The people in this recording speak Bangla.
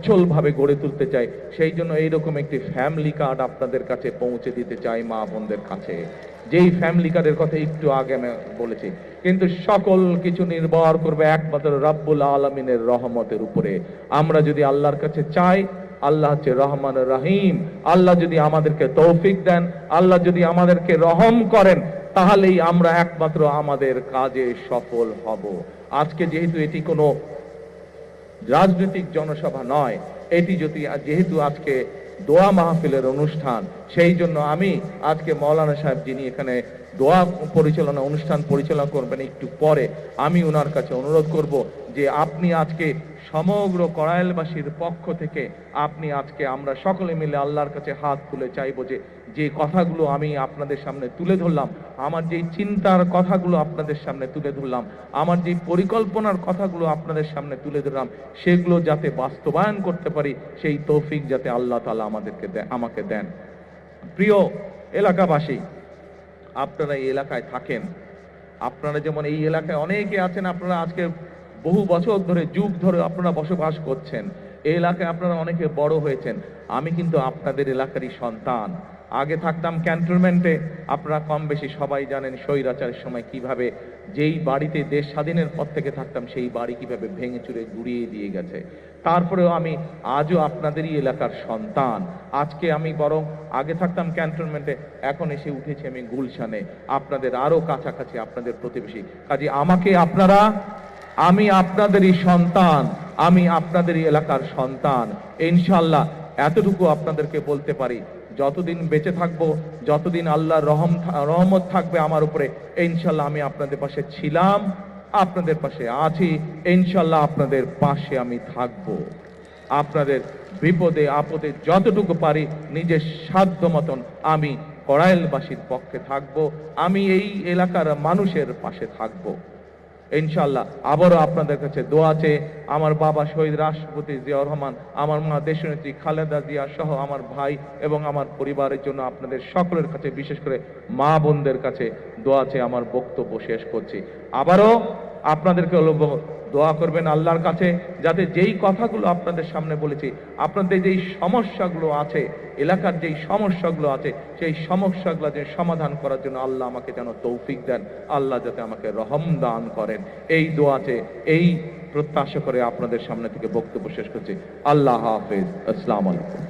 সচ্ছলভাবে গড়ে তুলতে চাই। সেই জন্য এইরকম একটি ফ্যামিলি কার্ড আপনাদের কাছে পৌঁছে দিতে চাই মা বোনদের কাছে, যেই ফ্যামিলি কার্ডের কথা একটু আগে আমি বলেছি। কিন্তু সকল কিছু নির্ভর করবে একমাত্র রব্বুল আলামিনের রহমতের উপরে। আমরা যদি আল্লাহর কাছে চাই, আল্লাহ হচ্ছে রহমান রহিম, আল্লাহ যদি আমাদেরকে তৌফিক দেন, আল্লাহ যদি আমাদেরকে রহম করেন, তাহলেই আমরা একমাত্র আমাদের কাজে সফল হব। আজকে যেহেতু এটি কোনো রাজনৈতিক জনসভা নয়, এটি যেহেতু আজকে দোয়া মাহফিলের অনুষ্ঠান, সেই জন্য আমি আজকে মৌলানা সাহেব যিনি এখানে দোয়া অনুষ্ঠান পরিচালনা করবেন একটু পরে, আমি ওনার কাছে অনুরোধ করব যে আপনি আজকে সমগ্র কড়াইলবাসীর পক্ষ থেকে আপনি আজকে আমরা সকলে মিলে আল্লাহর কাছে হাত তুলে চাইব যে কথাগুলো আমি আপনাদের সামনে তুলে ধরলাম, আমার যেই চিন্তার কথাগুলো আপনাদের সামনে তুলে ধরলাম, আমার যেই পরিকল্পনার কথাগুলো আপনাদের সামনে তুলে ধরলাম, সেগুলো যাতে বাস্তবায়ন করতে পারি, সেই তৌফিক যাতে আল্লাহ তাআলা আমাকে দেন। প্রিয় এলাকাবাসী, আপনারা এই এলাকায় থাকেন, আপনারা যেমন এই এলাকায় অনেকে আছেন, আপনারা আজকে বহু বছর ধরে যুগ ধরে আপনারা বসবাস করছেন, এই এলাকায় আপনারা অনেকে বড় হয়েছেন। আমি কিন্তু আপনাদের এলাকারই সন্তান। আগে থাকতাম ক্যান্টনমেন্টে, আপনারা কম বেশি সবাই জানেন স্বৈরাচারের সময় কিভাবে যেই বাড়িতে দেশ স্বাধীনের পর থেকে থাকতাম সেই বাড়ি কিভাবে ভেঙে চুরে গুড়িয়ে দিয়ে গেছে। তারপরেও আমি আজও আপনাদেরই এলাকার সন্তান। আজকে আমি বরং আগে থাকতাম ক্যান্টনমেন্টে, এখন এসে উঠেছি আমি গুলশানে, আপনাদের আরো কাছাকাছি, আপনাদের প্রতিবেশী। কাজে আমি আপনাদেরই সন্তান, আমি আপনাদেরই এলাকার সন্তান। ইনশাআল্লাহ এতটুকু আপনাদেরকে বলতে পারি, যতদিন বেঁচে থাকবো, যতদিন আল্লাহর রহমত থাকবে আমার উপরে, ইনশাআল্লাহ আমি আপনাদের পাশে ছিলাম, আপনাদের পাশে আছি, ইনশাআল্লাহ আপনাদের পাশে আমি থাকব। আপনাদের বিপদে আপদে যতটুকু পারি নিজের সাধ্য মতন আমি কড়াইলবাসীর পক্ষে থাকব, আমি এই এলাকার মানুষের পাশে থাকব। ইনশাআল্লাহ আবারও আপনাদের কাছে দোয়া আছে। আমার বাবা শহীদ রাষ্ট্রপতি জিয়াউর রহমান, আমার মা দেশনেত্রী খালেদা জিয়া সহ আমার ভাই এবং আমার পরিবারের জন্য আপনাদের সকলের কাছে, বিশেষ করে মা বোনদের কাছে দোয়া আছে। আমার বক্তব্য শেষ করছি। আবারও আপনাদেরকে দোয়া করবেন আল্লাহর কাছে, যাতে যেই কথাগুলো আপনাদের সামনে বলেছি, আপনাদের যেই সমস্যাগুলো আছে, এলাকার যেই সমস্যাগুলো আছে, সেই সমস্যাগুলো যে সমাধান করার জন্য আল্লাহ আমাকে যেন তৌফিক দেন, আল্লাহ যাতে আমাকে রহম দান করেন, এই দোয়াতে এই প্রত্যাশা করে আপনাদের সামনে থেকে বক্তব্য শেষ করছি। আল্লাহ হাফেজ। আসসালামু আলাইকুম।